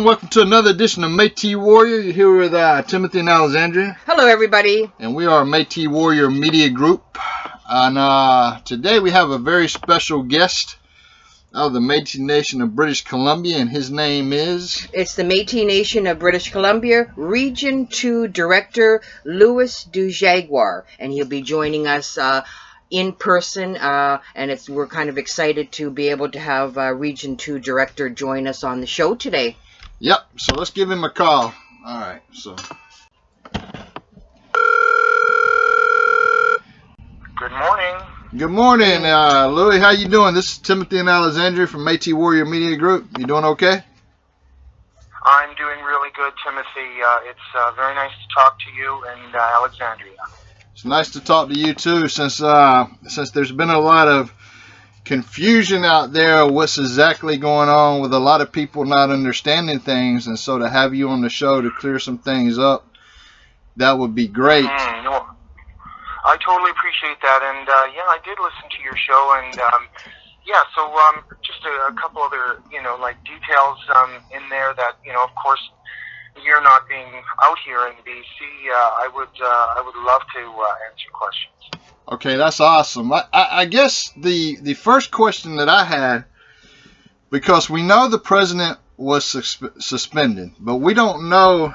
welcome to another edition of Metis Warrior. You're here with Timothy and Alexandria. Hello, everybody. And we are Metis Warrior Media Group. And today we have a very special guest out of the Metis Nation of British Columbia, and his name is... It's the Metis Nation of British Columbia, Region 2 Director Louis De Jaeger, and he'll be joining us in person, and we're kind of excited to be able to have Region 2 Director join us on the show today. Yep, so let's give him a call. All right, so... Good morning. Good morning, Louis. How you doing? This is Timothy and Alexandria from Metis Warrior Media Group. You doing okay? I'm doing really good, Timothy. It's very nice to talk to you and Alexandria. It's nice to talk to you too, since there's been a lot of confusion out there of what's exactly going on with a lot of people not understanding things, and so to have you on the show to clear some things up, that would be great. I totally appreciate that, and yeah, I did listen to your show, and yeah, so just a couple other, details in there that, of course, you're not being out here in BC. I would love to answer questions. Okay, that's awesome. I guess the first question that I had, because we know the president was suspended, but we don't know,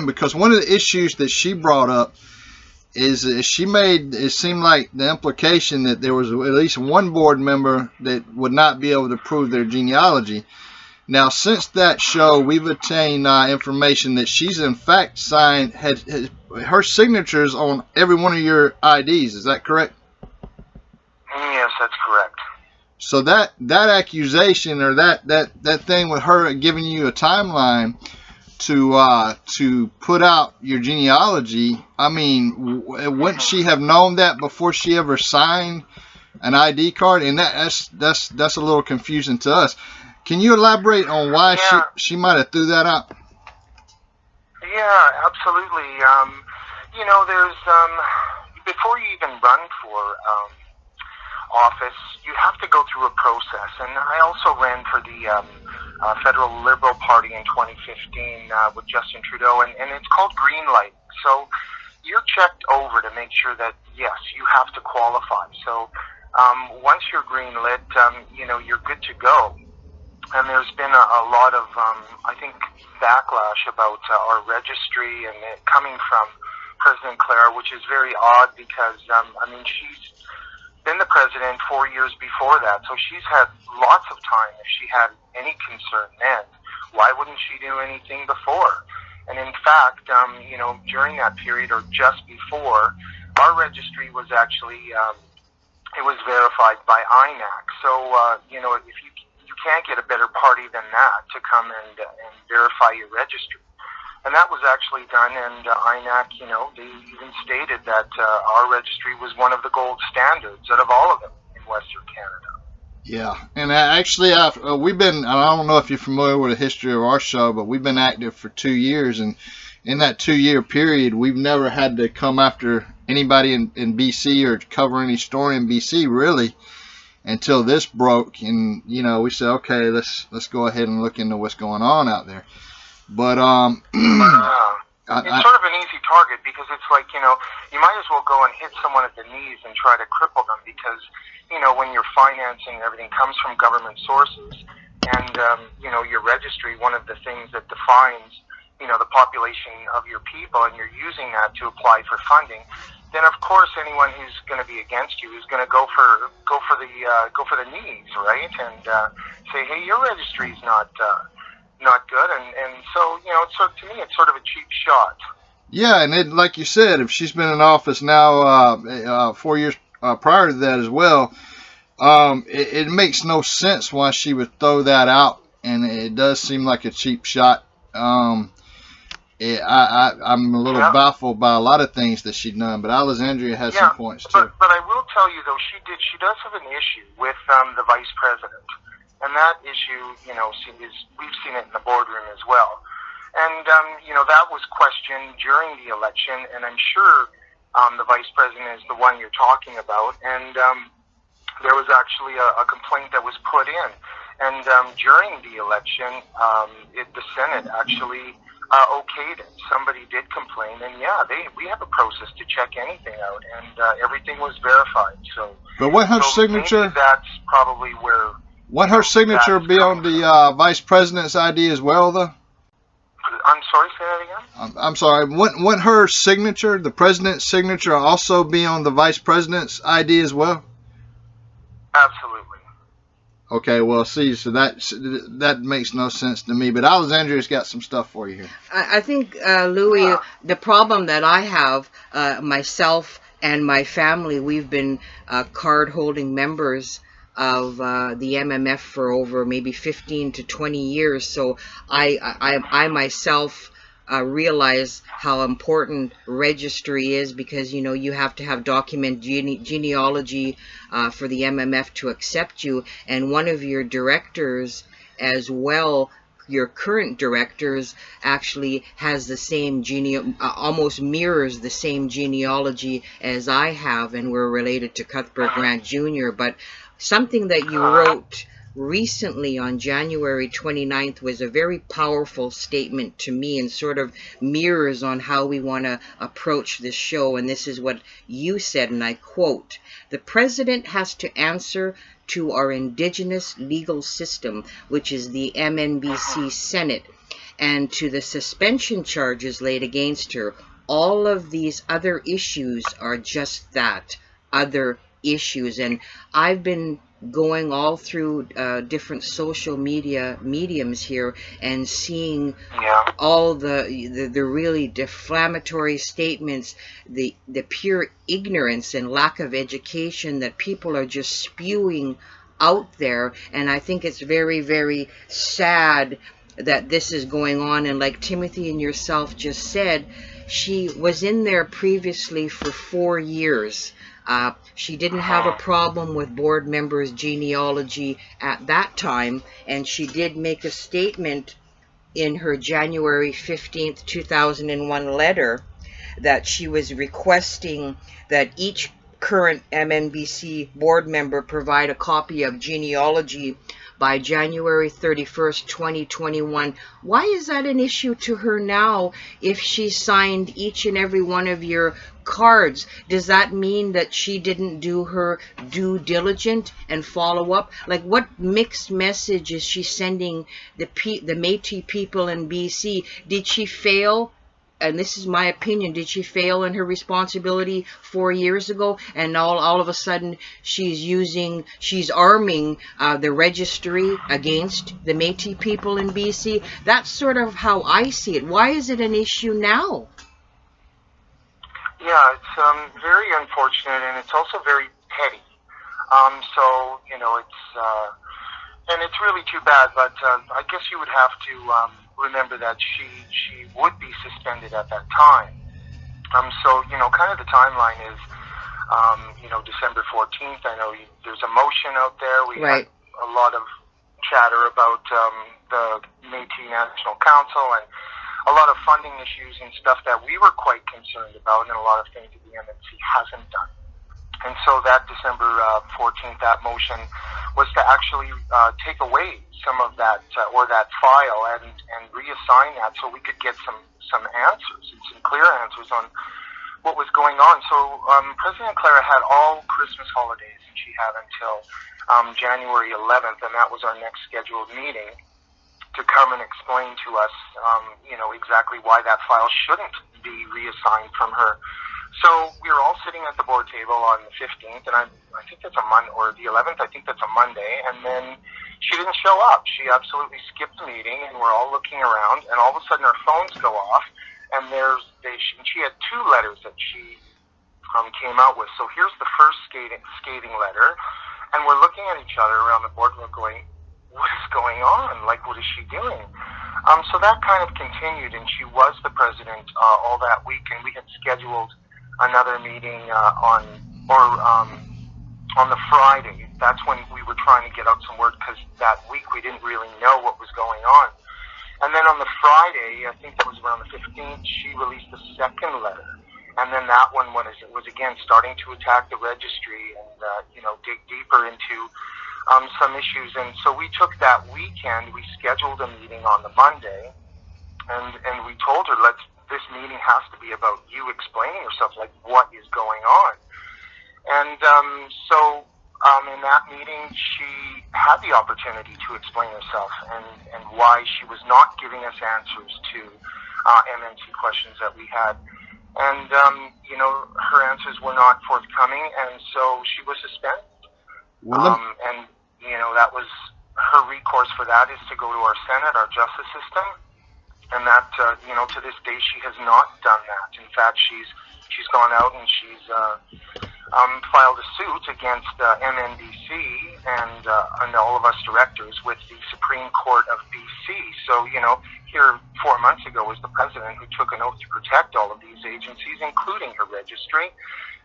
because one of the issues that she brought up is she made it seem like the implication that there was at least one board member that would not be able to prove their genealogy. Now, since that show, we've obtained information that she's in fact signed, had her signatures on every one of your IDs. Is that correct? Yes, that's correct. So that accusation, or that thing with her giving you a timeline to put out your genealogy, I mean, wouldn't she have known that before she ever signed an ID card? And that's a little confusing to us. Can you elaborate on why she might have threw that out? Yeah, absolutely. There's before you even run for office, you have to go through a process. And I also ran for the Federal Liberal Party in 2015 with Justin Trudeau, and it's called green light. So you're checked over to make sure that, yes, you have to qualify. So once you're green lit, you're good to go. And there's been a lot of, I think, backlash about our registry and it coming from President Claire, which is very odd because, she's been the president 4 years before that, so she's had lots of time. If she had any concern then, why wouldn't she do anything before? And in fact, during that period or just before, our registry was actually, it was verified by INAC. So, if you can't get a better party than that to come and verify your registry. And that was actually done, and INAC, they even stated that our registry was one of the gold standards out of all of them in Western Canada. Yeah, and actually, we've been, I don't know if you're familiar with the history of our show, but we've been active for 2 years, and in that 2-year period, we've never had to come after anybody in BC or cover any story in BC, really, until this broke, and we said, okay, let's go ahead and look into what's going on out there. But it's sort of an easy target because it's like, you might as well go and hit someone at the knees and try to cripple them because, when your financing and everything comes from government sources and, your registry, one of the things that defines, the population of your people, and you're using that to apply for funding, then of course anyone who's going to be against you is going to go for the knees, right? And say, hey, your registry's not good, and so to me it's sort of a cheap shot. Yeah, and like you said, if she's been in office now 4 years prior to that as well, it makes no sense why she would throw that out, and it does seem like a cheap shot. I'm a little baffled by a lot of things that she's done, but Alexandria has some points too. But I will tell you though, she does have an issue with the vice president. And that issue, we've seen it in the boardroom as well. And, that was questioned during the election, and I'm sure the vice president is the one you're talking about. And there was actually a complaint that was put in. And during the election, the Senate actually okayed it. Somebody did complain, and yeah, we have a process to check anything out, and everything was verified. So, but wouldn't her signature? Maybe that's probably where. Wouldn't her signature be on the vice president's ID as well, though? I'm sorry, say that again? I'm sorry. Wouldn't her signature, the president's signature, also be on the vice president's ID as well? Absolutely. Okay, well, see, so that makes no sense to me. But Alexandria's got some stuff for you here. I think, Louis, the problem that I have, myself and my family, we've been card-holding members of the MMF for over maybe 15 to 20 years. So I myself realize how important registry is, because you have to have document genealogy for the MMF to accept you, and one of your directors as well, your current directors, actually has the same almost mirrors the same genealogy as I have, and we're related to Cuthbert Grant Jr. But something that you wrote recently on January 29th was a very powerful statement to me, and sort of mirrors on how we want to approach this show. And this is what you said, and I quote, "The president has to answer to our Indigenous Legal System, which is the MNBC Senate, and to the suspension charges laid against her. All of these other issues are just that, other issues." And I've been going all through different social media mediums here and seeing all the really defamatory statements, the pure ignorance and lack of education that people are just spewing out there. And I think it's very, very sad that this is going on. And like Timothy and yourself just said, she was in there previously for 4 years. She didn't have a problem with board members' genealogy at that time, and she did make a statement in her January 15th, 2001 letter that she was requesting that each current MNBC board member provide a copy of genealogy by January 31st, 2021. Why is that an issue to her now if she signed each and every one of your cards? Does that mean that she didn't do her due diligence and follow up? Like, what mixed message is she sending the Métis people in BC? Did she fail? And this is my opinion, did she fail in her responsibility 4 years ago, and all of a sudden she's arming the registry against the Métis people in BC? That's sort of how I see it. Why is it an issue now? Yeah, it's very unfortunate, and it's also very petty. So, it's really too bad, but I guess you would have to remember that she would be suspended at that time. So, kind of the timeline is, December 14th. I know there's a motion out there. We had a lot of chatter about the Métis National Council and a lot of funding issues and stuff that we were quite concerned about, and a lot of things that the MNC hasn't done. And so that December 14th, that motion was to actually take away some of that or that file and reassign that so we could get some answers and some clear answers on what was going on. So President Clara had all Christmas holidays, and she had until January 11th, and that was our next scheduled meeting, to come and explain to us, exactly why that file shouldn't be reassigned from her. So we were all sitting at the board table on the 15th, and I think that's a Monday, or the 11th, I think that's a Monday, and then she didn't show up. She absolutely skipped the meeting, and we're all looking around, and all of a sudden our phones go off, and she had 2 letters that she came out with. So here's the first scathing letter, and we're looking at each other around the board, we're going, what is going on? Like, what is she doing? So that kind of continued, and she was the president all that week, and we had scheduled another meeting on the Friday. That's when we were trying to get out some word, because that week we didn't really know what was going on. And then on the Friday, I think that was around the 15th, she released the second letter. And then that one was again starting to attack the registry and dig deeper into some issues. And so we took that weekend, we scheduled a meeting on the Monday, and we told her, this meeting has to be about you explaining yourself, like what is going on. And so in that meeting, she had the opportunity to explain herself and why she was not giving us answers to MNC questions that we had. And, her answers were not forthcoming, and so she was suspended. And, that was her recourse for that is to go to our Senate, our justice system. And that, to this day, she has not done that. In fact, she's gone out and she's filed a suit against MNBC and all of us directors with the Supreme Court of BC. So, here 4 months ago was the president who took an oath to protect all of these agencies, including her registry,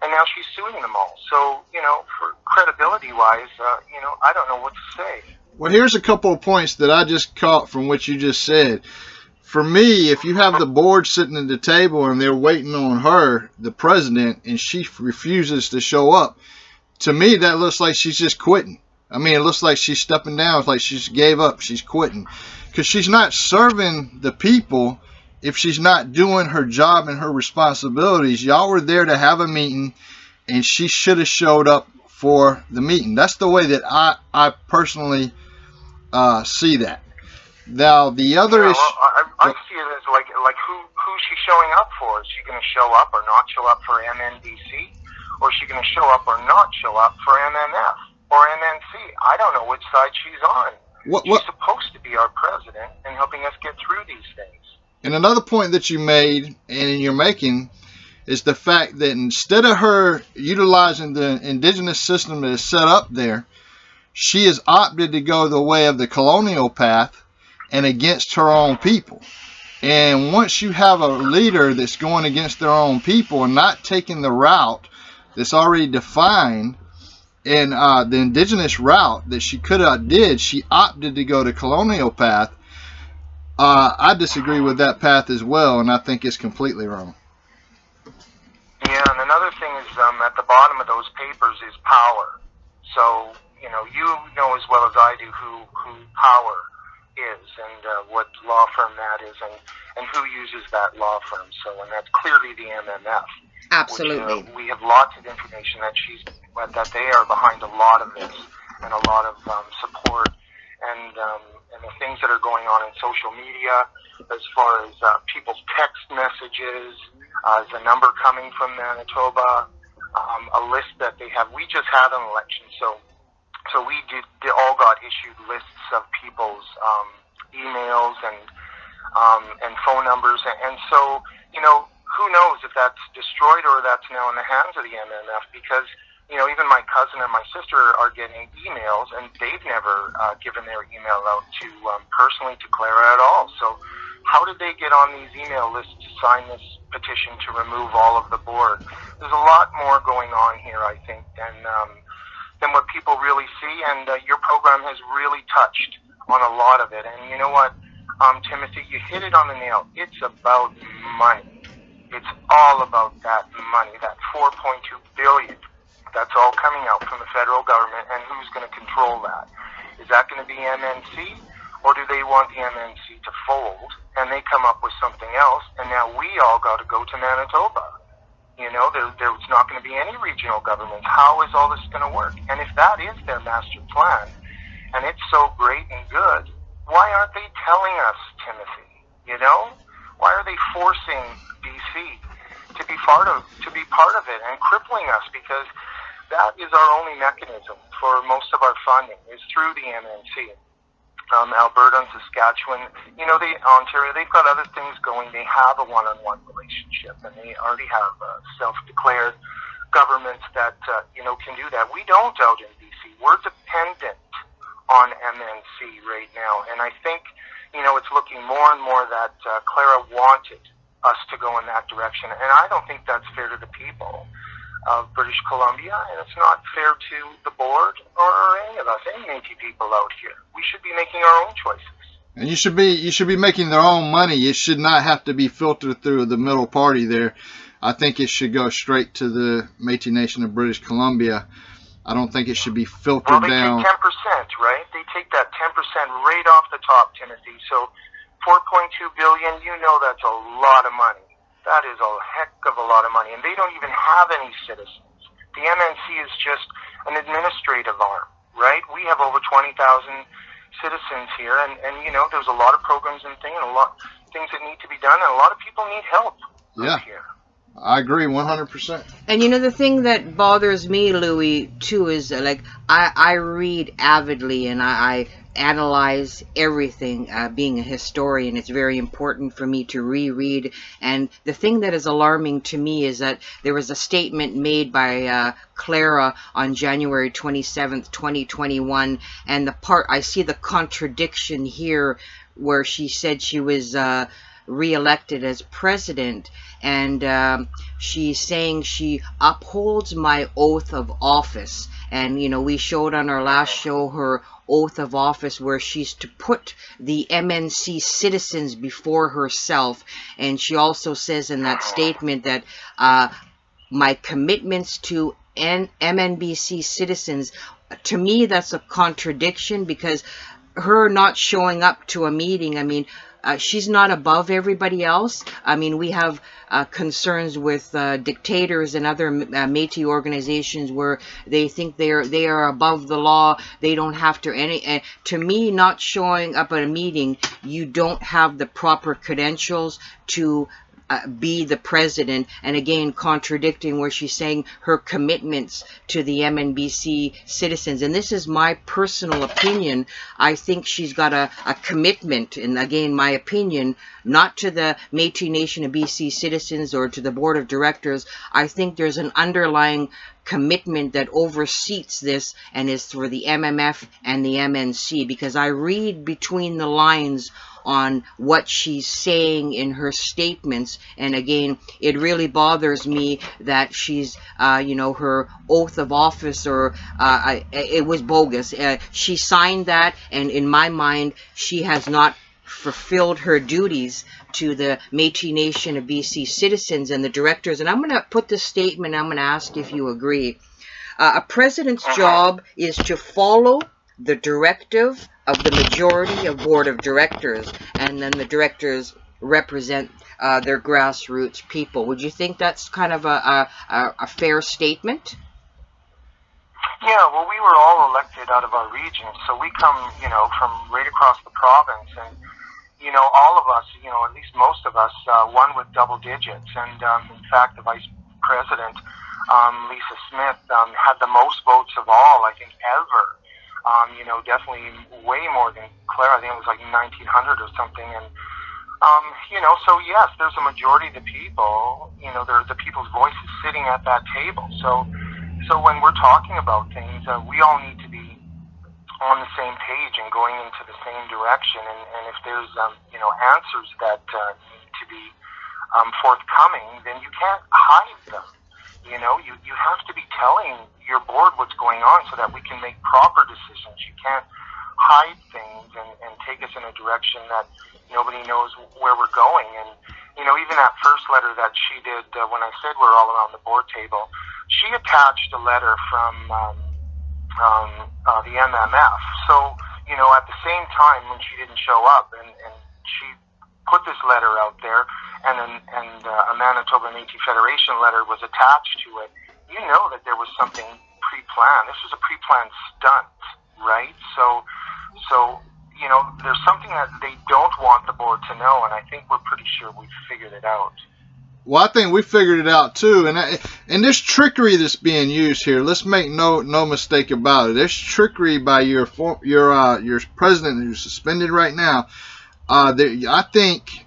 and now she's suing them all. So, for credibility-wise, I don't know what to say. Well, here's a couple of points that I just caught from what you just said. For me, if you have the board sitting at the table and they're waiting on her, the president, and she refuses to show up, to me that looks like she's just quitting. I mean, it looks like she's stepping down. It's like she's gave up. She's quitting. Because she's not serving the people if she's not doing her job and her responsibilities. Y'all were there to have a meeting, and she should have showed up for the meeting. That's the way that I personally see that. Now, the other issue... I see it as like who's she showing up for? Is she going to show up or not show up for MNBC? Or is she going to show up or not show up for MMF or MNC? I don't know which side she's on. She's supposed to be our president and helping us get through these things. And another point that you made, and you're making, is the fact that instead of her utilizing the Indigenous system that is set up there, she has opted to go the way of the colonial path and against her own people. And once you have a leader that's going against their own people and not taking the route that's already defined, and the indigenous route that she could have did, she opted to go the colonial path. I disagree with that path as well, and I think it's completely wrong. Yeah, and another thing is at the bottom of those papers is power. So, you know as well as I do who power is and what law firm that is and who uses that law firm. So, and that's clearly the MMF. Absolutely. Which, we have lots of information that that they are behind a lot of this and a lot of support and the things that are going on in social media as far as people's text messages, the number coming from Manitoba, a list that they have. We just had an election, so we all got issued lists of people's emails and phone numbers, and so who knows if that's destroyed or that's now in the hands of the MMF, because even my cousin and my sister are getting emails, and they've never given their email out to personally to Clara at all. So how did they get on these email lists to sign this petition to remove all of the board? There's a lot more going on here, I think, than what people really see, and your program has really touched on a lot of it. And you know what, Timothy, you hit it on the nail. It's about money. It's all about that money, that $4.2 billion. That's all coming out from the federal government, and who's going to control that? Is that going to be MNC, or do they want the MNC to fold, and they come up with something else, and now we all got to go to Manitoba? There's not going to be any regional governments. How is all this going to work? And if that is their master plan, and it's so great and good, why aren't they telling us, Timothy? Why are they forcing BC to be part of it and crippling us? Because that is our only mechanism for most of our funding is through the MNC. Alberta and Saskatchewan, Ontario, they've got other things going. They have a one-on-one relationship, and they already have self-declared governments that, can do that. We don't out in BC. We're dependent on MNC right now, and I think, it's looking more and more that Clara wanted us to go in that direction, and I don't think that's fair to the people of British Columbia, and it's not fair to the board or any of us, any Métis people out here. We should be making our own choices. And you should be making their own money. It should not have to be filtered through the middle party there. I think it should go straight to the Métis Nation of British Columbia. I don't think it should be filtered Well, they down. take 10%, right? They take that 10% right off the top, Timothy. So 4.2 billion, you know that's a lot of money. That is a heck of a lot of money. And they don't even have any citizens. The MNC is just an administrative arm, right? We have over 20,000 citizens here, and you know, there's a lot of programs and things, and a lot of things that need to be done, and a lot of people need help here. I agree 100%. And you know, the thing that bothers me, Louis, too, is like I read avidly and I analyze everything. Being a historian, it's very important for me to reread. And the thing that is alarming to me is that there was a statement made by Clara on January 27th, 2021, and the part I see the contradiction here where she said she was re-elected as president, and she's saying she upholds my oath of office. And you know, we showed on our last show her oath of office where she's to put the MNC citizens before herself, and she also says in that statement that my commitments to MNBC citizens, to me that's a contradiction, because her not showing up to a meeting, I mean, she's not above everybody else. I mean, we have concerns with dictators and other Métis organizations where they think they are above the law. They don't have to to me, not showing up at a meeting, you don't have the proper credentials to be the president. And again, contradicting where she's saying her commitments to the MNBC citizens. And this is my personal opinion. I think she's got a commitment, and again, my opinion, not to the Métis Nation BC citizens or to the board of directors. I think there's an underlying commitment that oversees this and is for the MMF and the MNC, because I read between the lines on what she's saying in her statements. And again, it really bothers me that she's, you know, her oath of office, or it was bogus. She signed that, and in my mind, she has not fulfilled her duties to the Métis Nation of BC citizens and the directors. And I'm going to put this statement, I'm going to ask if you agree. A president's job is to follow the directive of the majority of board of directors, and then the directors represent their grassroots people. Would you think that's kind of a fair statement? Yeah, well, we were all elected out of our region, so we come, you know, from right across the province, and you know, all of us, you know, at least most of us, won with double digits, and in fact, the vice president, Lisa Smith, had the most votes of all, I think, ever. You know, definitely way more than Claire. I think it was like 1,900 or something. And, you know, so yes, there's a majority of the people, you know, the people's voices sitting at that table. So when we're talking about things, we all need to be on the same page and going into the same direction. And if there's, you know, answers that need to be forthcoming, then you can't hide them. You know, you have to be telling your board what's going on so that we can make proper decisions. You can't hide things and take us in a direction that nobody knows where we're going. And, you know, even that first letter that she did when I said we're all around the board table, she attached a letter from the MMF. So, you know, at the same time when she didn't show up, and she put this letter out there, and a Manitoba Métis Federation letter was attached to it, you know that there was something pre-planned. This was a pre-planned stunt, right? So you know, there's something that they don't want the board to know, and I think we're pretty sure we've figured it out. Well, I think we figured it out too, and there's trickery that's being used here. Let's make no mistake about it. There's trickery by your president who's suspended right now. I think,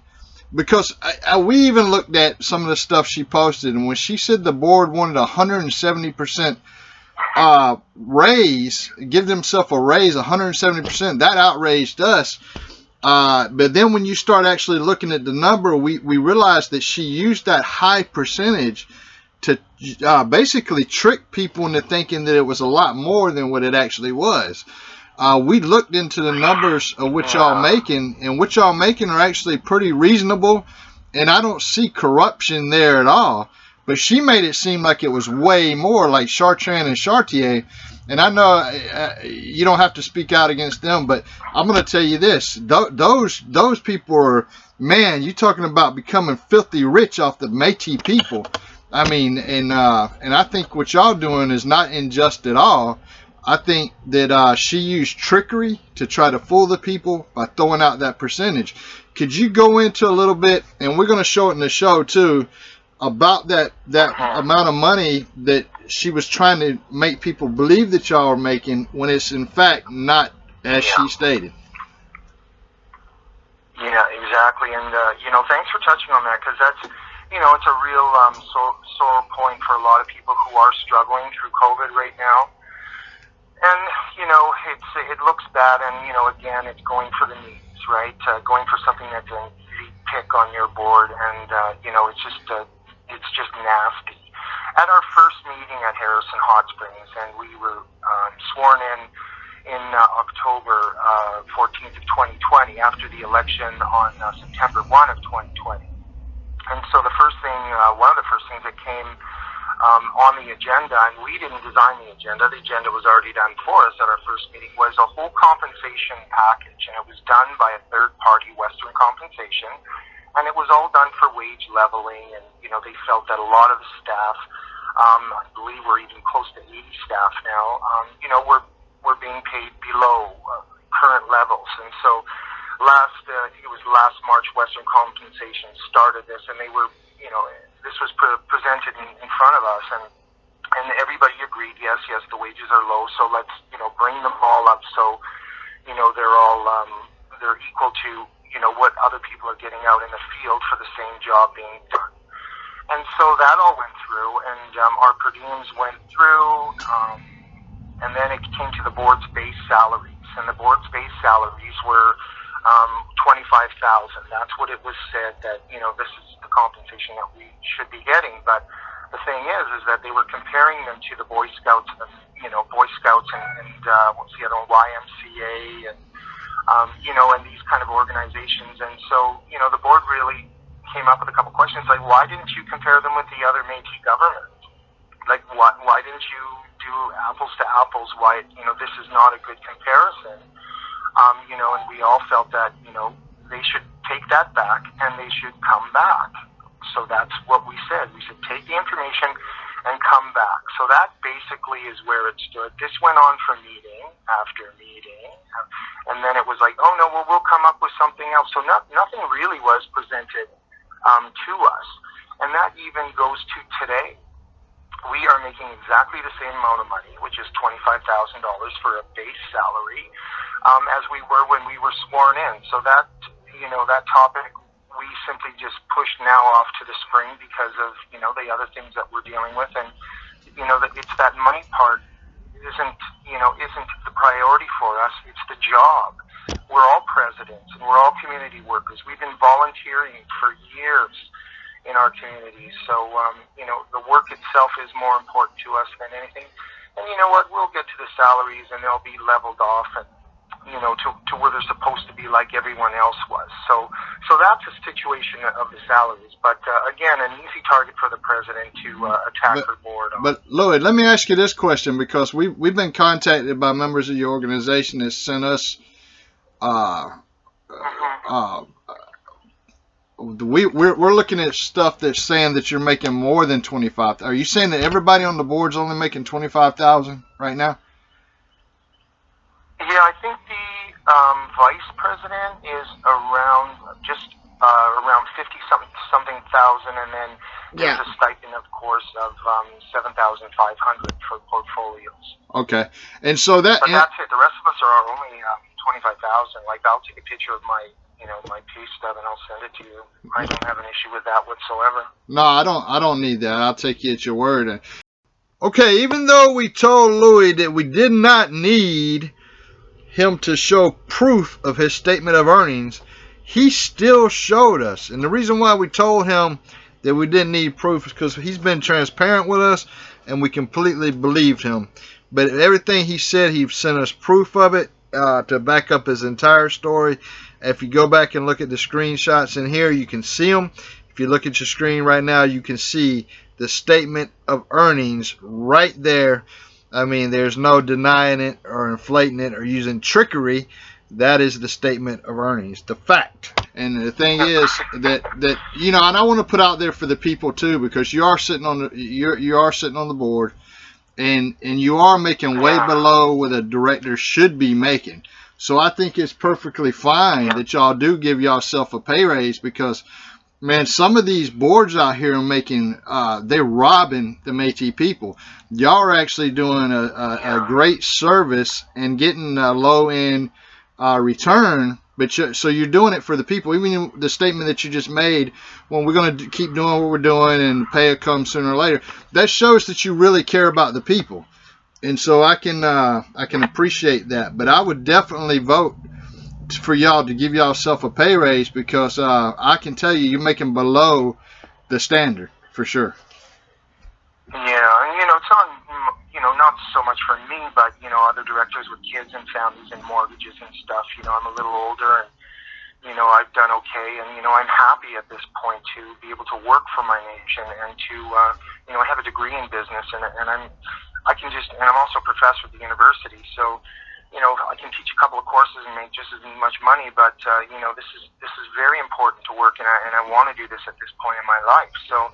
because we even looked at some of the stuff she posted, and when she said the board wanted 170% raise, give themselves a raise 170%, that outraged us. But then when you start actually looking at the number, we realized that she used that high percentage to basically trick people into thinking that it was a lot more than what it actually was. We looked into the numbers of what y'all making, and what y'all making are actually pretty reasonable, and I don't see corruption there at all. but she made it seem like it was way more, like Chartrand and Chartier. And I know you don't have to speak out against them, but I'm going to tell you this: those people are, man, you talking about becoming filthy rich off the Métis people. I mean, and I think what y'all doing is not unjust at all. I think that she used trickery to try to fool the people by throwing out that percentage. Could you go into a little bit, and we're going to show it in the show too, about that amount of money that she was trying to make people believe that y'all are making when it's in fact not as she stated? Yeah, exactly. And, thanks for touching on that, because that's, it's a real sore point for a lot of people who are struggling through COVID right now. And, it looks bad, and, again, it's going for the needs, right? Going for something that's an easy pick on your board, and, it's just nasty. At our first meeting at Harrison Hot Springs, and we were sworn in October 14th of 2020, after the election on September 1 of 2020. And so the first thing, one of the first things that came on the agenda, and we didn't design the agenda was already done for us at our first meeting, was a whole compensation package, and it was done by a third-party Western compensation, and it was all done for wage leveling, and, they felt that a lot of the staff, I believe we're even close to 80 staff now, we're being paid below current levels. And so I think it was last March, Western Compensation started this, and they were, this was presented in front of us, and everybody agreed, yes, the wages are low, so let's, bring them all up so, they're all, they're equal to, what other people are getting out in the field for the same job being done. And so that all went through, and our per diems went through, and then it came to the board's base salaries, and the board's base salaries were $25,000. That's what it was said that, this is the compensation that we should be getting. But the thing is that they were comparing them to the Boy Scouts, and what's the other one, YMCA, and, and these kind of organizations. And so, the board really came up with a couple questions, like, why didn't you compare them with the other Métis government? Like, why didn't you do apples to apples? Why, this is not a good comparison. And we all felt that, they should take that back and they should come back. So that's what we said. We said, take the information and come back. So that basically is where it stood. This went on for meeting after meeting. And then it was like, oh no, well, we'll come up with something else. So nothing really was presented to us. And that even goes to today. We are making exactly the same amount of money, which is $25,000 for a base salary, as we were when we were sworn in. So that, that topic, we simply just pushed now off to the spring because of, the other things that we're dealing with. And, it's that money part isn't the priority for us. It's the job. We're all presidents and we're all community workers. We've been volunteering for years in our communities. So, the work itself is more important to us than anything. And you know what? We'll get to the salaries and they'll be leveled off and, to where they're supposed to be like everyone else was. So that's the situation of the salaries. But, again, an easy target for the president to attack her board on. But, Louis, let me ask you this question, because we've been contacted by members of your organization that sent us we're looking at stuff that's saying that you're making more than $25,000. Are you saying that everybody on the board's only making $25,000 right now? Yeah, I think the vice president is around around 50-something thousand, and then there's a stipend, of course, of $7,500 for portfolios. Okay, and so that. But that's it. The rest of us are only $25,000. Like, I'll take a picture of my my pay stub and I'll send it to you. I don't have an issue with that whatsoever. No, I don't need that. I'll take you at your word. Okay, even though we told Louis that we did not need him to show proof of his statement of earnings, he still showed us. And the reason why we told him that we didn't need proof is because he's been transparent with us and we completely believed him. But everything he said, he sent us proof of it to back up his entire story. If you go back and look at the screenshots in here, you can see them. If you look at your screen right now, you can see the statement of earnings right there. I mean, there's no denying it or inflating it or using trickery. That is the statement of earnings, the fact. And the thing is that you know, and I want to put out there for the people too, because you are sitting on the board, and you are making way below what a director should be making. So I think it's perfectly fine that y'all do give yourself a pay raise, because man, some of these boards out here are making, they're robbing the Métis people. Y'all are actually doing a great service and getting a low-end return, but so you're doing it for the people. Even the statement that you just made, well, we're going to keep doing what we're doing and pay will come sooner or later, that shows that you really care about the people. And so I can appreciate that. But I would definitely vote for y'all to give yourself a pay raise, because I can tell you, you're making below the standard for sure. Yeah, and it's not so much for me, but other directors with kids and families and mortgages and stuff. I'm a little older, and I've done okay, and I'm happy at this point to be able to work for my nation and to I have a degree in business, and I'm also a professor at the university, so. I can teach a couple of courses and make just as much money, but this is very important to work, and I want to do this at this point in my life. So,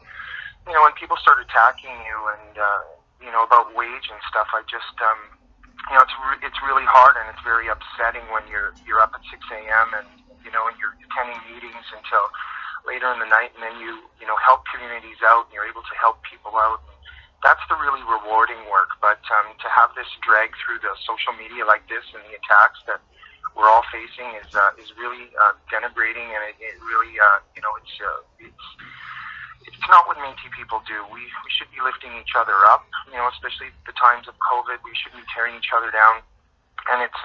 when people start attacking you and about wage and stuff, I just it's really hard, and it's very upsetting when you're up at 6 a.m. and and you're attending meetings until later in the night, and then you help communities out, and you're able to help people out. That's the really rewarding work, but to have this drag through the social media like this and the attacks that we're all facing is really denigrating, and it really it's not what Métis people do. We should be lifting each other up, especially the times of COVID. We shouldn't be tearing each other down. And it's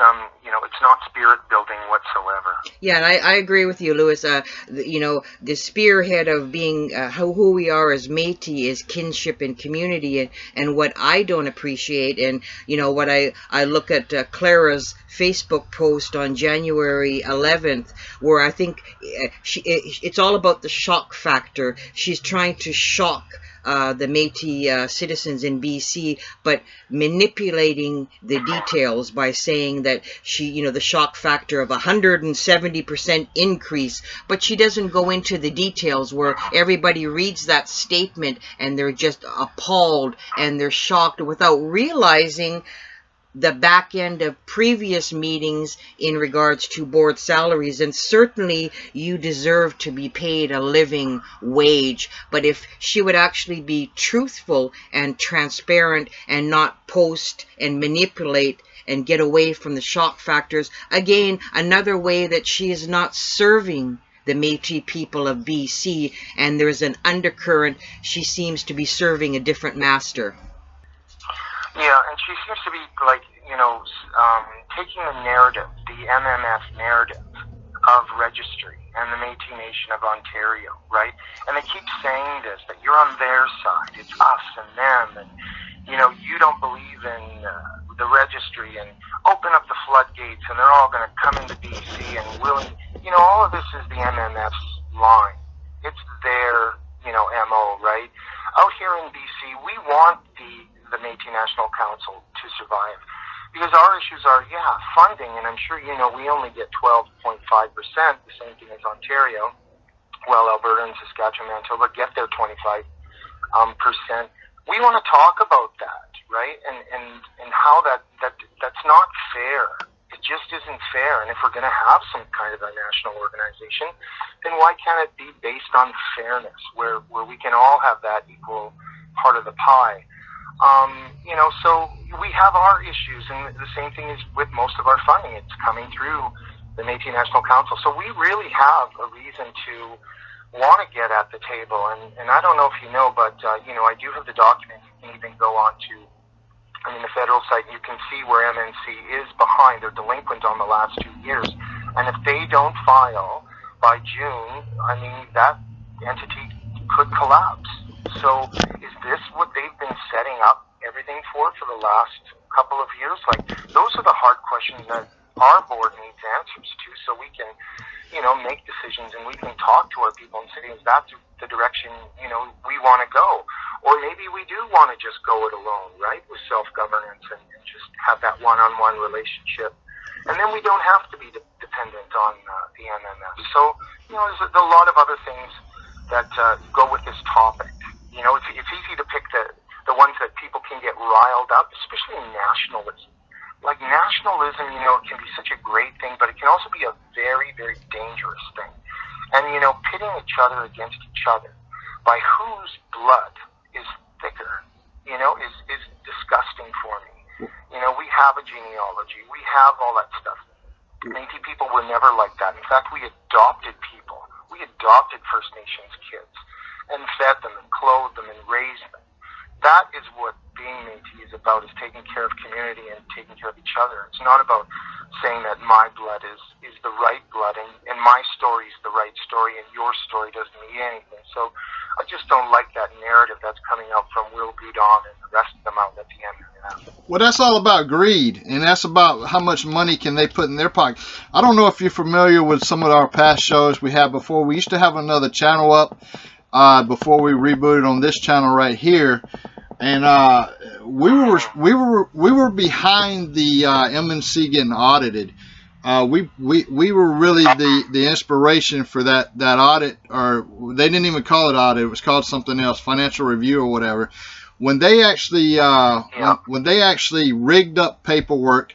it's not spirit building whatsoever. Yeah, and I agree with you, Louis. The spearhead of being who we are as Métis is kinship and community, and what I don't appreciate, and what I look at Clara's Facebook post on January 11th, where I think it's all about the shock factor. She's trying to shock the Métis citizens in BC, but manipulating the details by saying that the shock factor of 170% increase, but she doesn't go into the details where everybody reads that statement and they're just appalled and they're shocked without realizing the back end of previous meetings in regards to board salaries. And certainly you deserve to be paid a living wage, but if she would actually be truthful and transparent and not post and manipulate and get away from the shock factors, again, another way that she is not serving the Métis people of BC, and there's an undercurrent. She seems to be serving a different master. Yeah, and she seems to be taking the narrative, the MMF narrative of Registry and the Metis Nation of Ontario, right? And they keep saying this, that you're on their side, it's us and them, and you don't believe in the Registry, and open up the floodgates, and they're all going to come into BC and willing. All of this is the MMF's line. It's their MO, right? Out here in BC, we want the Métis National Council to survive, because our issues are, funding, and I'm sure we only get 12.5%, the same thing as Ontario. Well, Alberta and Saskatchewan, Manitoba get their 25%. We want to talk about that, right? And how that's not fair. It just isn't fair. And if we're going to have some kind of a national organization, then why can't it be based on fairness, where we can all have that equal part of the pie? So we have our issues, and the same thing is with most of our funding. It's coming through the Métis National Council. So we really have a reason to want to get at the table. And I don't know if you know, but, I do have the document. You can even go on to the federal site, and you can see where MNC is behind. They're delinquent on the last 2 years. And if they don't file by June, that entity could collapse. So is this what they've been setting up everything for the last couple of years? Those are the hard questions that our board needs answers to, so we can, make decisions, and we can talk to our people and say, is that the direction, we want to go? Or maybe we do want to just go it alone, right, with self-governance and just have that one-on-one relationship. And then we don't have to be dependent on the MMF. So, there's a lot of other things that go with this topic. It's easy to pick the ones that people can get riled up, especially in nationalism. Like nationalism, can be such a great thing, but it can also be a very, very dangerous thing. And, pitting each other against each other by whose blood is thicker, is disgusting for me. We have a genealogy. We have all that stuff. Métis people were never like that. In fact, we adopted people. We adopted First Nations kids and fed them and clothed them and raised them. That is what being Métis is about, is taking care of community and taking care of each other. It's not about saying that my blood is the right blood and my story is the right story and your story doesn't mean anything. So I just don't like that narrative that's coming out from Will Goodon and the rest of them out at the MNF. Well, that's all about greed, and that's about how much money can they put in their pocket. I don't know if you're familiar with some of our past shows we had before. We used to have another channel up before we rebooted on this channel right here, and we were behind the MNC getting audited. We were really the inspiration for that audit, or they didn't even call it audit. It was called something else, financial review or whatever. When they actually when they actually rigged up paperwork,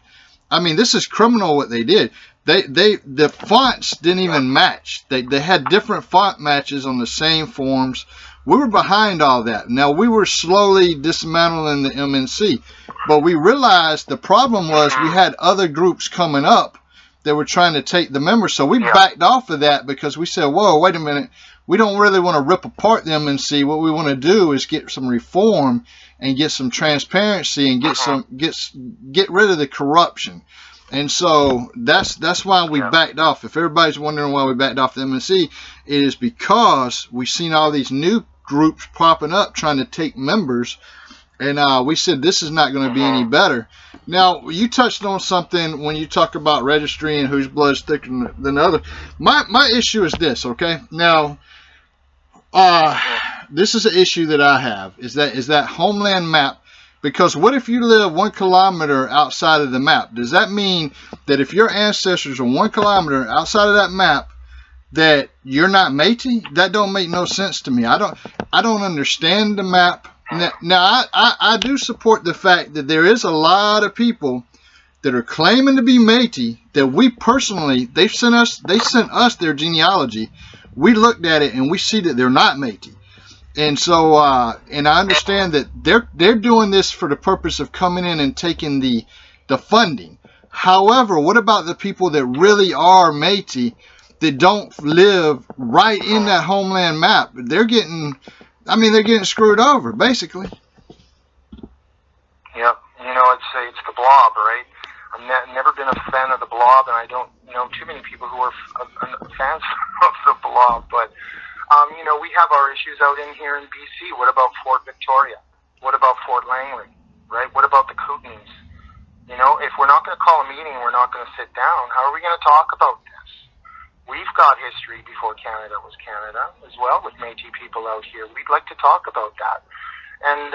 I mean, this is criminal what they did. The fonts didn't even match. They had different font matches on the same forms. We were behind all that. Now, we were slowly dismantling the MNC, but we realized the problem was we had other groups coming up that were trying to take the members. So we backed off of that because we said, whoa, wait a minute. We don't really want to rip apart the MNC. What we want to do is get some reform and get some transparency and get rid of the corruption. And so that's why we backed off. If everybody's wondering why we backed off the MNC, it is because we've seen all these new groups popping up trying to take members, and we said this is not going to be any better. Now, you touched on something when you talk about registry and whose blood is thicker than the other. My issue is this, okay? Now, this is an issue that I have, is that homeland map. Because what if you live 1 kilometer outside of the map? Does that mean that if your ancestors are 1 kilometer outside of that map, that you're not Métis? That don't make no sense to me. I don't understand the map. Now I do support the fact that there is a lot of people that are claiming to be Métis that we personally, they sent us their genealogy. We looked at it and we see that they're not Métis. And so, and I understand that they're doing this for the purpose of coming in and taking the funding. However, what about the people that really are Métis that don't live right in that homeland map? They're getting screwed over, basically. Yep. It's the blob, right? I've never been a fan of the blob, and I don't know too many people who are fans of the blob, but we have our issues out in here in BC. What about Fort Victoria? What about Fort Langley? Right? What about the Kootenays? If we're not going to call a meeting, we're not going to sit down, how are we going to talk about this? We've got history before Canada was Canada as well, with Métis people out here. We'd like to talk about that. And,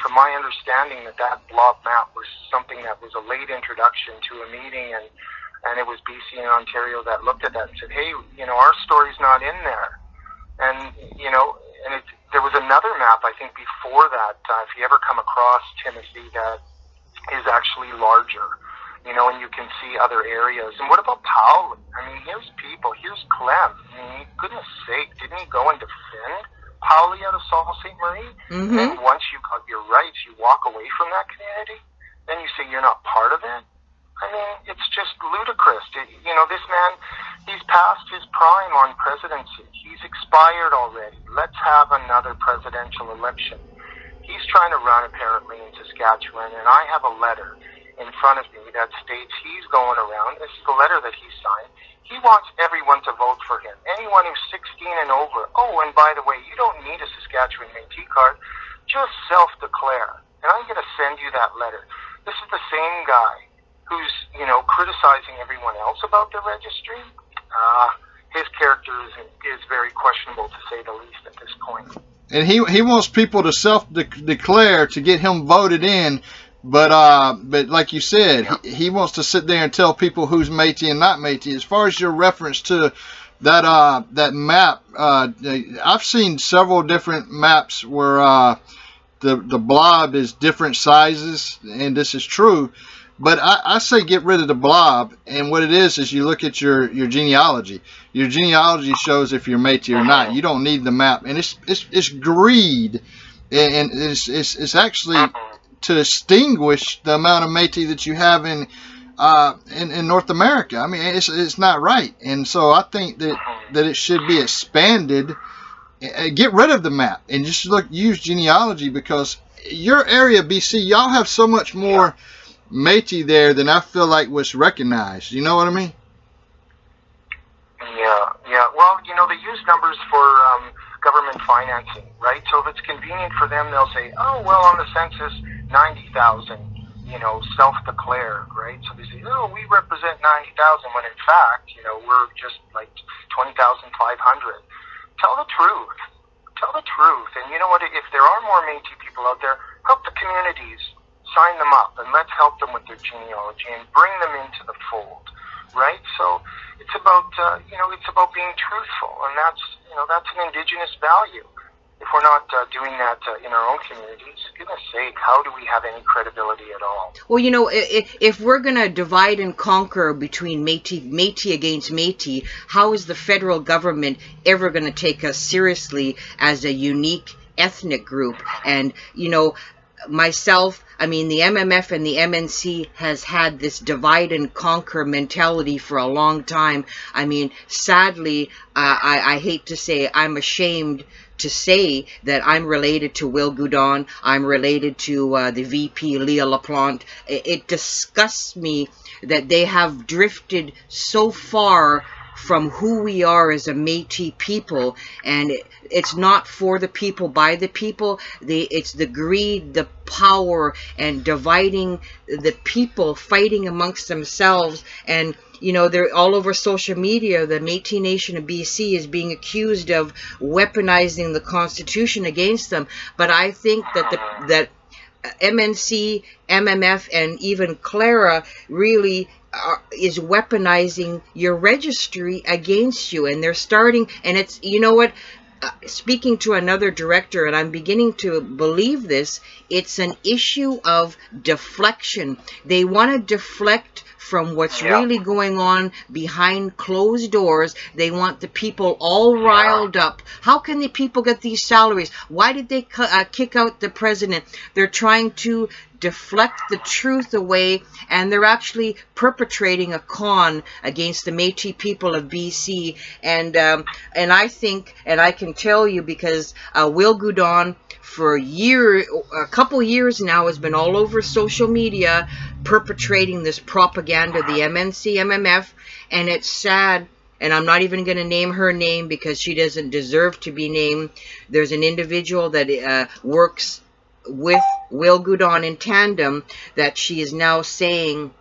from my understanding, that blob map was something that was a late introduction to a meeting, and it was BC and Ontario that looked at that and said, hey, our story's not in there. And, there was another map, I think, before that, if you ever come across, Timothy, that is actually larger, and you can see other areas. And what about Powell? I mean, here's people, here's Clem. I mean, goodness sake, didn't he go and defend Powley out of Sault Ste. Marie? Mm-hmm. And once you got your rights, you walk away from that community? Then you say you're not part of it? I mean, it's just ludicrous. This man, he's past his prime on presidency. He's expired already. Let's have another presidential election. He's trying to run, apparently, in Saskatchewan, and I have a letter in front of me that states he's going around. This is the letter that he signed. He wants everyone to vote for him. Anyone who's 16 and over. Oh, and by the way, you don't need a Saskatchewan Métis card. Just self-declare. And I'm going to send you that letter. This is the same guy who's, criticizing everyone else about the registry. His character is very questionable, to say the least, at this point. And he wants people to self-declare to get him voted in, but like you said, he wants to sit there and tell people who's Métis and not Métis. As far as your reference to that map, I've seen several different maps where the blob is different sizes, and this is true. But I say get rid of the blob, and what it is you look at your genealogy. Your genealogy shows if you're Métis or not. You don't need the map, and it's greed, and it's actually to extinguish the amount of Métis that you have in North America. I mean, it's not right, and so I think that it should be expanded. Get rid of the map and just use genealogy, because your area, BC, y'all have so much more Métis there than I feel like was recognized. You know what I mean? Yeah. Well, they use numbers for government financing, right? So if it's convenient for them, they'll say, oh, well, on the census, 90,000, self-declare, right? So they say, oh, we represent 90,000, when in fact, we're just like 20,500. Tell the truth. Tell the truth. And you know what? If there are more Métis people out there, help the communities. Sign them up, and let's help them with their genealogy and bring them into the fold, right? So it's about it's about being truthful, and that's an Indigenous value. If we're not doing that in our own communities, goodness sake, how do we have any credibility at all? Well, if we're going to divide and conquer between Métis against Métis, how is the federal government ever going to take us seriously as a unique ethnic group? And, myself, the MMF and the MNC has had this divide and conquer mentality for a long time. Sadly, I hate to say, I'm ashamed to say that I'm related to Will Goodon. I'm related to the VP, Leah LaPlante. It disgusts me that they have drifted so far from who we are as a Métis people, and it's not for the people, by the people. It's the greed, the power, and dividing the people, fighting amongst themselves. And they're all over social media. The Metis Nation BC is being accused of weaponizing the Constitution against them. But I think that MNC, MMF, and even Clara really is weaponizing your registry against you, and they're starting. And it's, speaking to another director, and I'm beginning to believe this, it's an issue of deflection. They want to deflect from what's really going on behind closed doors. They want the people all riled up. How can the people get these salaries? Why did they kick out the president? They're trying to deflect the truth away, and they're actually perpetrating a con against the Métis people of BC. And I think, and I can tell you, because Will Goodon, for a couple years now, has been all over social media perpetrating this propaganda, the MNC, MMF, and it's sad. And I'm not even going to name her name because she doesn't deserve to be named. There's an individual that works with Will Goodon in tandem that she is now saying,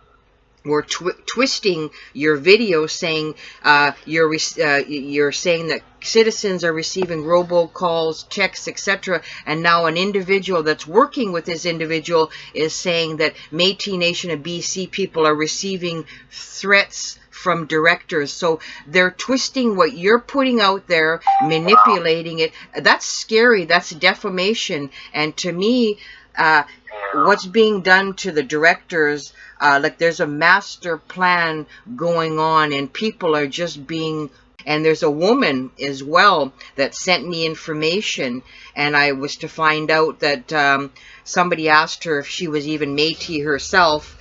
or twisting your video, saying you're saying that citizens are receiving robocalls, texts, etc. And now an individual that's working with this individual is saying that Métis Nation of BC people are receiving threats from directors. So they're twisting what you're putting out there, manipulating it. That's scary. That's defamation. And to me, what's being done to the directors, like there's a master plan going on, and people are just being. And there's a woman as well that sent me information, and I was to find out that somebody asked her if she was even Métis herself.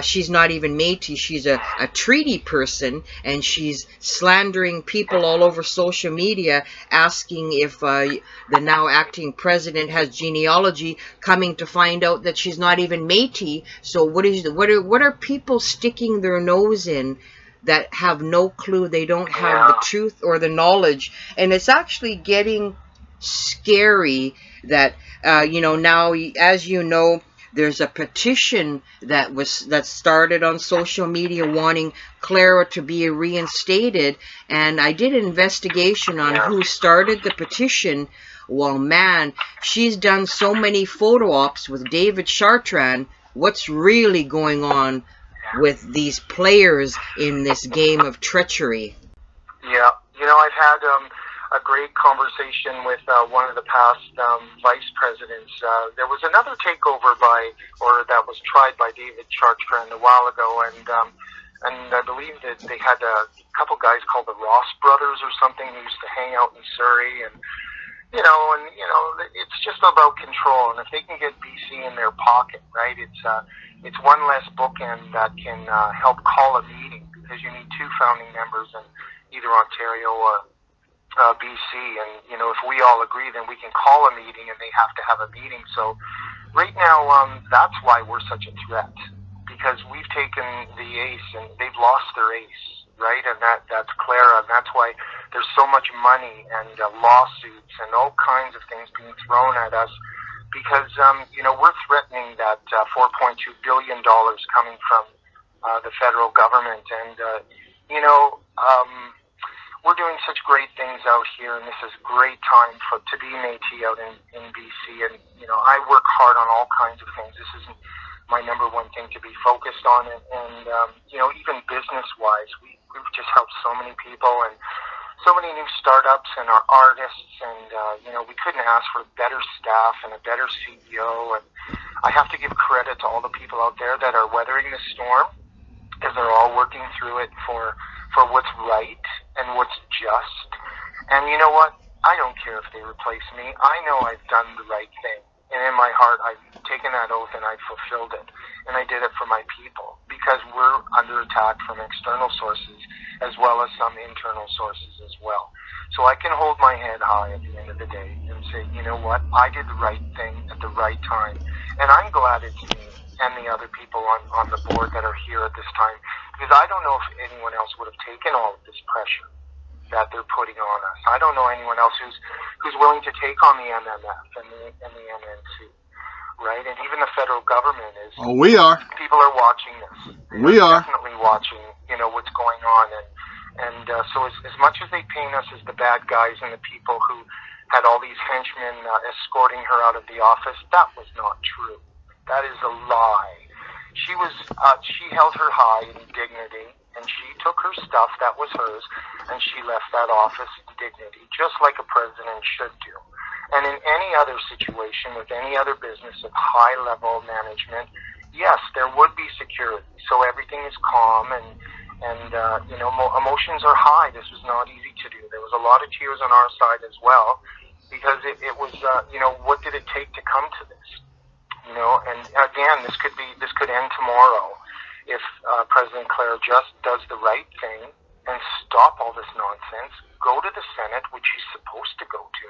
She's not even Métis. She's a treaty person, and she's slandering people all over social media, asking if the now acting president has genealogy, coming to find out that she's not even Métis. So what are people sticking their nose in that have no clue? They don't have the truth or the knowledge, and it's actually getting scary that now, as you know, there's a petition that started on social media wanting Clara to be reinstated, and I did an investigation on who started the petition. well, man, she's done so many photo ops with David Chartrand. What's really going on with these players in this game of treachery? Yeah, I've had a great conversation with one of the past vice presidents. There was another takeover that was tried by David Chartrand a while ago, and I believe that they had a couple guys called the Ross brothers or something who used to hang out in Surrey, and it's just about control. And if they can get BC in their pocket, right, it's one less bookend that can help call a meeting, because you need two founding members in either Ontario or BC, and if we all agree, then we can call a meeting, and they have to have a meeting. So right now, that's why we're such a threat, because we've taken the ace and they've lost their ace, right? And that's Clara, and that's why there's so much money and lawsuits and all kinds of things being thrown at us, because we're threatening that $4.2 billion coming from the federal government, and we're doing such great things out here, and this is a great time to be Métis out in BC. And I work hard on all kinds of things. This isn't my number one thing to be focused on, and even business-wise, we've just helped so many people and so many new startups and our artists, and we couldn't ask for better staff and a better CEO. And I have to give credit to all the people out there that are weathering the storm, because they're all working through it for what's right and what's just. And you know what? I don't care if they replace me. I know I've done the right thing. And in my heart, I've taken that oath and I've fulfilled it. And I did it for my people, because we're under attack from external sources as well as some internal sources as well. So I can hold my head high at the end of the day and say, you know what? I did the right thing at the right time. And I'm glad it's me and the other people on the board that are here at this time, because I don't know if anyone else would have taken all of this pressure that they're putting on us. I don't know anyone else who's willing to take on the MMF and the MNC, right? And even the federal government is. Oh, we are. People are watching this. We are definitely watching, what's going on, and so as much as they paint us as the bad guys and the people who had all these henchmen escorting her out of the office, that was not true. That is a lie. She held her high in dignity, and she took her stuff that was hers, and she left that office in dignity, just like a president should do. And in any other situation with any other business of high-level management, yes, there would be security. So everything is calm, and emotions are high. This was not easy to do. There was a lot of tears on our side as well, because it was, what did it take to come to this? And again, this could end tomorrow if President Claire just does the right thing and stop all this nonsense, go to the Senate, which she's supposed to go to,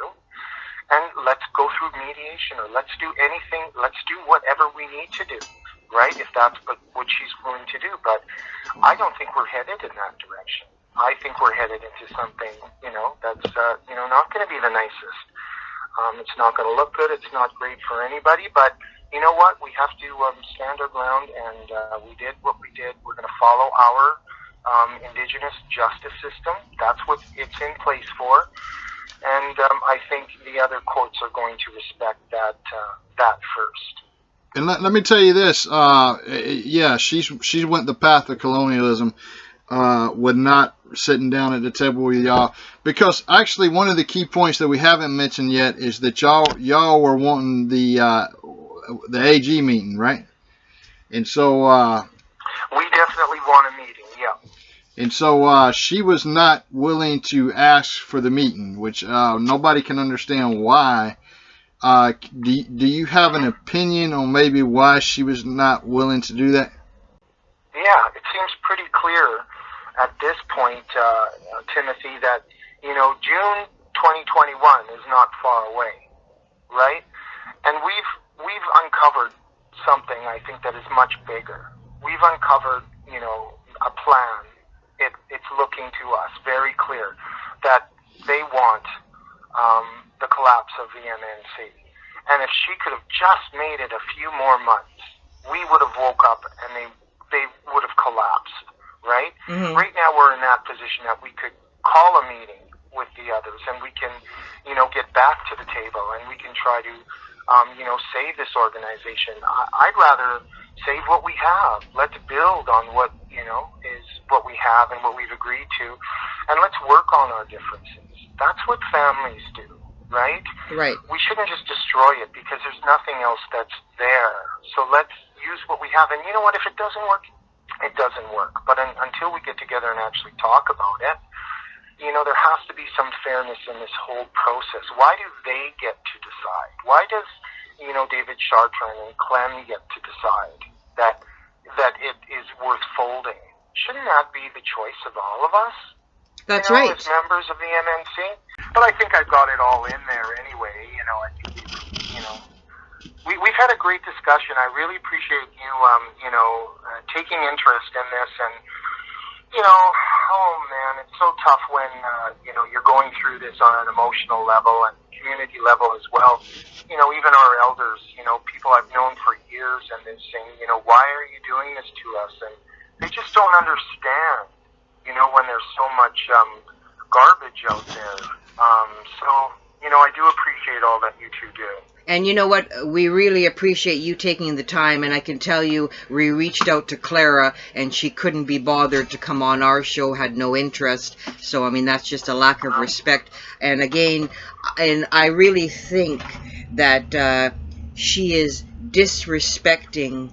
and let's go through mediation, or let's do anything, let's do whatever we need to do, right, if that's what she's willing to do. But I don't think we're headed in that direction. I think we're headed into something, that's, not going to be the nicest. It's not going to look good. It's not great for anybody, but you know what? We have to stand our ground, and we did what we did. We're going to follow our Indigenous justice system. That's what it's in place for, and I think the other courts are going to respect that first. And let me tell you this. She went the path of colonialism. With not sitting down at the table with y'all, because actually one of the key points that we haven't mentioned yet is that y'all were wanting the AG meeting, right? And so we definitely want a meeting, yeah. And so she was not willing to ask for the meeting, which nobody can understand why. Do you have an opinion on maybe why she was not willing to do that? Yeah, it seems pretty clear at this point, Timothy, that June 2021 is not far away, right? And we've uncovered something, I think, that is much bigger. We've uncovered, a plan. It's looking to us very clear that they want the collapse of the MNC. And if she could have just made it a few more months, we would have woke up and they would have collapsed, right? Mm-hmm. Right now we're in that position that we could call a meeting with the others, and we can, get back to the table, and we can try to, save this organization. I'd rather save what we have. Let's build on what, is what we have and what we've agreed to, and let's work on our differences. That's what families do, right? Right. We shouldn't just destroy it because there's nothing else that's there. So let's use what we have. And you know what? If it doesn't work, it doesn't work. But until we get together and actually talk about it, there has to be some fairness in this whole process. Why do they get to decide? Why does, David Chartrand and Clem get to decide that it is worth folding? Shouldn't that be the choice of all of us? That's right. As members of the MNC. But I think I've got it all in there anyway. I think we've had a great discussion. I really appreciate you, taking interest in this. And, oh man, it's so tough when, you're going through this on an emotional level and community level as well. Even our elders, people I've known for years, and they're saying, why are you doing this to us? And they just don't understand, when there's so much garbage out there. I do appreciate all that you two do. And you know what? We really appreciate you taking the time, and I can tell you we reached out to Clara, and she couldn't be bothered to come on our show, had no interest. So, that's just a lack of respect. And again, and I really think that she is disrespecting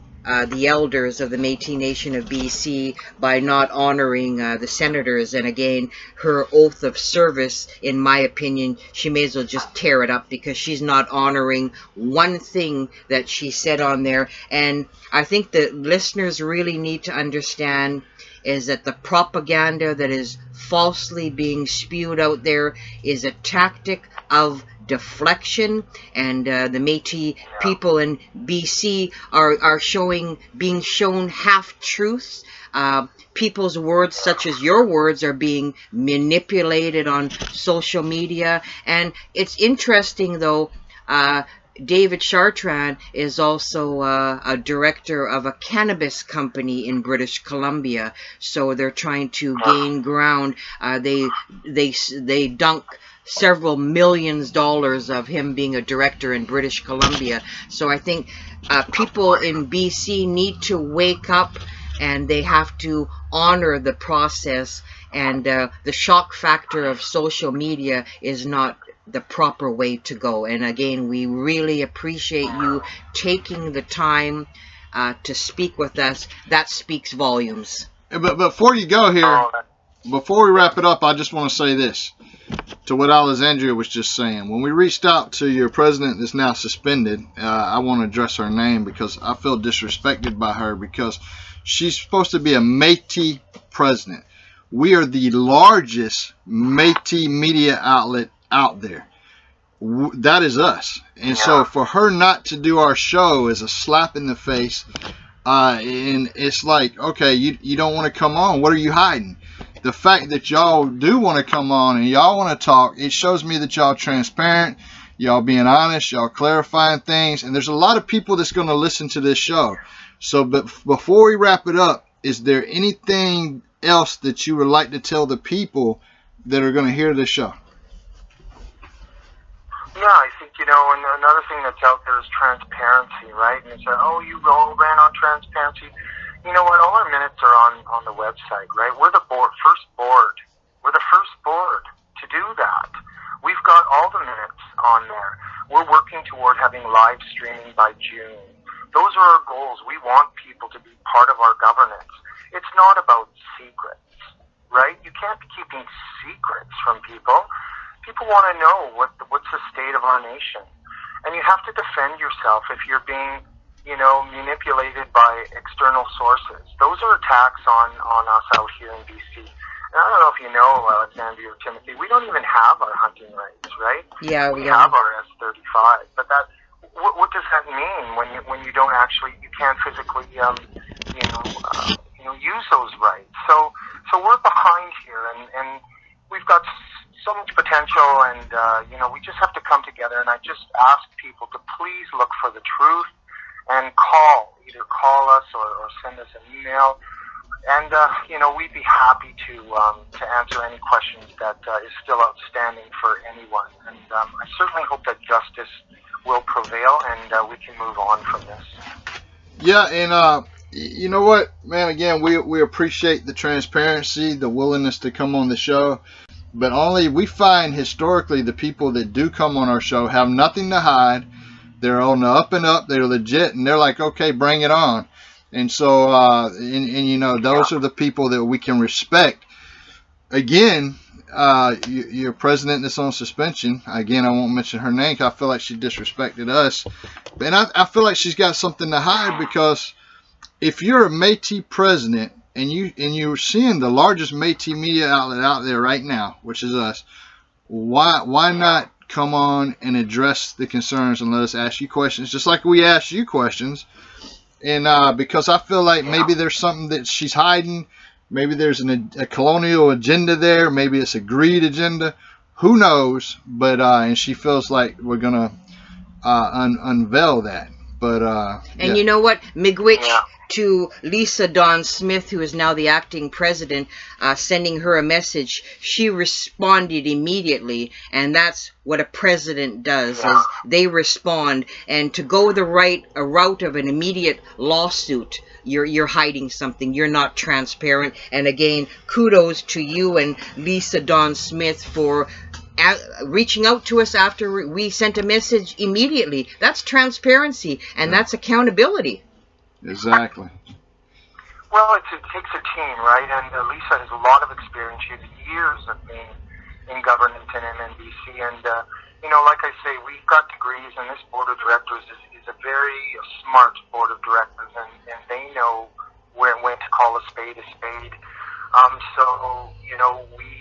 the elders of the Metis Nation of BC by not honoring the senators. And again, her oath of service, in my opinion, she may as well just tear it up, because she's not honoring one thing that she said on there. And I think that listeners really need to understand is that the propaganda that is falsely being spewed out there is a tactic of deflection, and the Métis people in BC are being shown half-truths. People's words, such as your words, are being manipulated on social media. And it's interesting, though, David Chartrand is also a director of a cannabis company in British Columbia, so they're trying to gain ground. They dunk several millions dollars of him being a director in British Columbia. So I think people in BC need to wake up, and they have to honor the process. And the shock factor of social media is not the proper way to go. And again, we really appreciate you taking the time to speak with us. That speaks volumes. But before you go here, before we wrap it up, I just want to say this to what Alexandria was just saying. When we reached out to your president that's now suspended, I want to address her name because I feel disrespected by her, because she's supposed to be a Métis president. We are the largest Métis media outlet out there. That is us. And so for her not to do our show is a slap in the face. And it's like, okay, you don't want to come on. What are you hiding? The fact that y'all do want to come on and y'all want to talk, it shows me that y'all transparent, y'all being honest, y'all clarifying things. And there's a lot of people that's going to listen to this show. So but before we wrap it up, is there anything else that you would like to tell the people that are going to hear this show? Yeah, I think, and another thing that's out there is transparency, right? And it's like, oh, you all ran on transparency. You know what? All our minutes are on the website, right? We're the first board. We're the first board to do that. We've got all the minutes on there. We're working toward having live streaming by June. Those are our goals. We want people to be part of our governance. It's not about secrets, right? You can't be keeping secrets from people. People want to know what's the state of our nation. And you have to defend yourself if you're being, manipulated by external sources. Those are attacks on us out here in BC. And I don't know if you know, Alexandria or Timothy, we don't even have our hunting rights, right? Yeah, we have our S-35. But what does that mean when you don't actually, you can't physically, use those rights? So we're behind here, and we've got so much potential, and we just have to come together. And I just ask people to please look for the truth and either call us or send us an email. And we'd be happy to answer any questions that is still outstanding for anyone. And I certainly hope that justice will prevail and we can move on from this. Yeah, and you know what, man, again, we appreciate the transparency, the willingness to come on the show, but only we find historically the people that do come on our show have nothing to hide. They're on the up and up, they're legit, and they're like, okay, bring it on. And so, those are the people that we can respect. Again, your president that's on suspension, again, I won't mention her name because I feel like she disrespected us. And I feel like she's got something to hide, because if you're a Métis president and you're seeing the largest Métis media outlet out there right now, which is us, why not come on and address the concerns and let us ask you questions, just like we ask you questions? And because I feel like maybe there's something that she's hiding. Maybe there's a colonial agenda there. Maybe it's a greed agenda. Who knows? But and she feels like we're gonna unveil that. But and you know what, Miigwech, to Lisa Dawn Smith, who is now the acting president, sending her a message. She responded immediately, and that's what a president does, is they respond. And to go a route of an immediate lawsuit, you're hiding something. You're not transparent. And again, kudos to you and Lisa Dawn Smith for reaching out to us after we sent a message immediately. That's transparency, and that's accountability. Exactly. Well, it takes a team, right? And Lisa has a lot of experience. She has years of being in government in MNBC. And, like I say, we've got degrees, and this board of directors is a very smart board of directors, and they know when to call a spade a spade.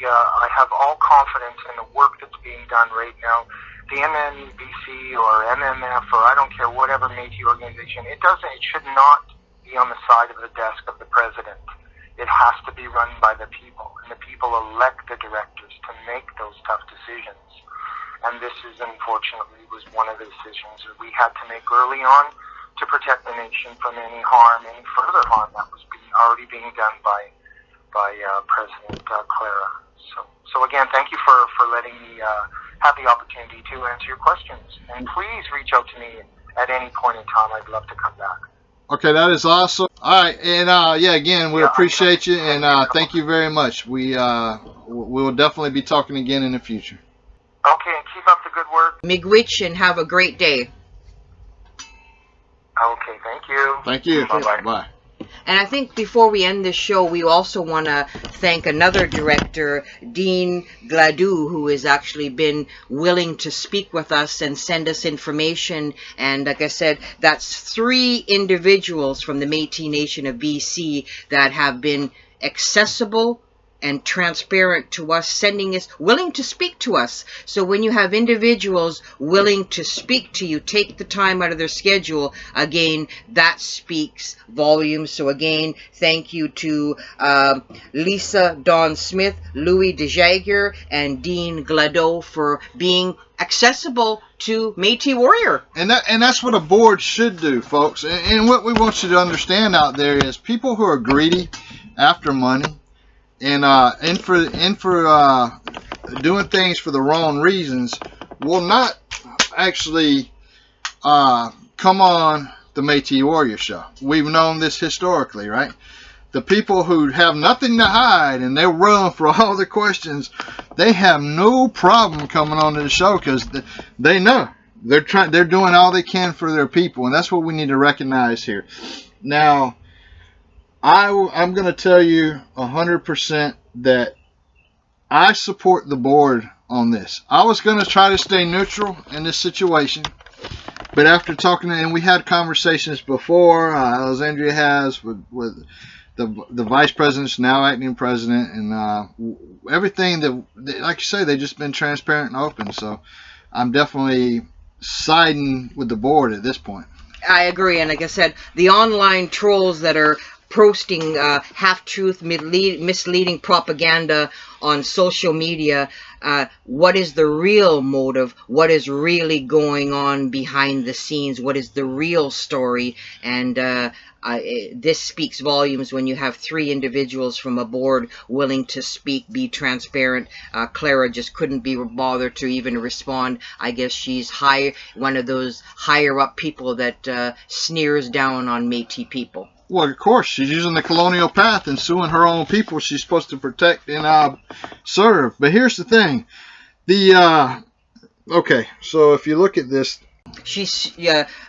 I have all confidence in the work that's being done right now. The MNBC or MMF, or I don't care, whatever Métis organization, it should not be on the side of the desk of the president. It has to be run by the people, and the people elect the directors to make those tough decisions. And this unfortunately was one of the decisions that we had to make early on to protect the nation from any further harm that was already being done by President Clara. So again, thank you for letting me have the opportunity to answer your questions. And please reach out to me at any point in time. I'd love to come back. Okay, that is awesome. All right, and again, we appreciate you, and thank you very much. We will definitely be talking again in the future. Okay, and keep up the good work. Miigwech, and have a great day. Okay, thank you. Thank you. Bye-bye. Bye. And I think before we end this show, we also want to thank another director, Dean Gladue, who has actually been willing to speak with us and send us information. And like I said, that's 3 individuals from the Métis Nation of BC that have been accessible and transparent to us, willing to speak to us. So when you have individuals willing to speak to you, take the time out of their schedule, again, that speaks volumes. So again, thank you to Lisa Dawn Smith, Louis De Jaeger, and Dean Gladue for being accessible to Métis Warrior. And that's what a board should do, folks. And what we want you to understand out there is people who are greedy after money, and for doing things for the wrong reasons will not actually come on the Métis Warrior show. We've known this historically, right? The people who have nothing to hide and they're willing for all the questions, they have no problem coming onto the show because they know they're doing all they can for their people, and that's what we need to recognize here. Now, I'm going to tell you 100% that I support the board on this. I was going to try to stay neutral in this situation, but after talking, and we had conversations before, Alexandria has with the vice president's now acting president, and everything that, like you say, they've just been transparent and open. So I'm definitely siding with the board at this point. I agree, and like I said, the online trolls that are posting half-truth, misleading propaganda on social media. What is the real motive? What is really going on behind the scenes? What is the real story? And this speaks volumes when you have 3 individuals from a board willing to speak, be transparent. Clara just couldn't be bothered to even respond. I guess she's one of those higher up people that sneers down on Métis people. Well, of course, she's using the colonial path and suing her own people she's supposed to protect and serve. But here's the thing. Okay, so if you look at this,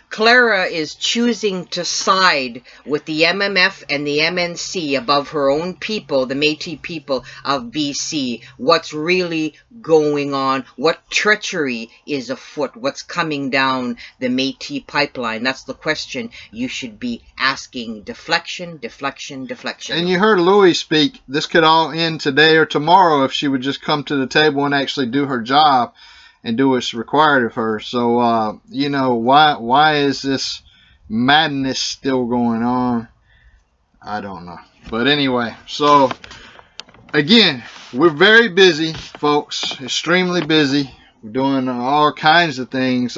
Clara is choosing to side with the MMF and the MNC above her own people, the Métis people of BC. What's really going on? What treachery is afoot? What's coming down the Métis pipeline? That's the question you should be asking. Deflection, deflection, deflection. And you heard Louis speak. This could all end today or tomorrow if she would just come to the table and actually do her job and do what's required of her. So, you know, why is this madness still going on? I don't know. But anyway, so, again, we're very busy, folks. Extremely busy. We're doing all kinds of things,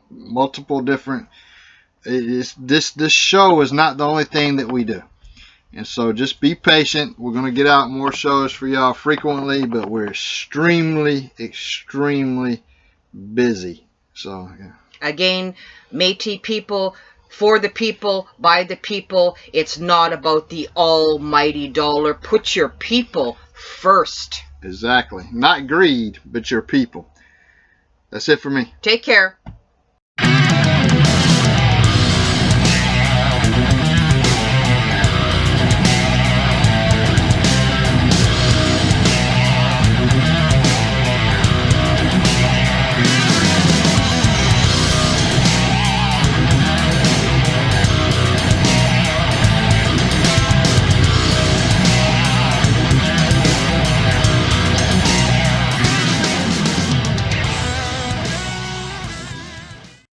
multiple different... This show is not the only thing that we do. And so just be patient. We're going to get out more shows for y'all frequently, but we're extremely, extremely busy. So, yeah. Again, Métis people, for the people, by the people. It's not about the almighty dollar. Put your people first. Exactly. Not greed, but your people. That's it for me. Take care.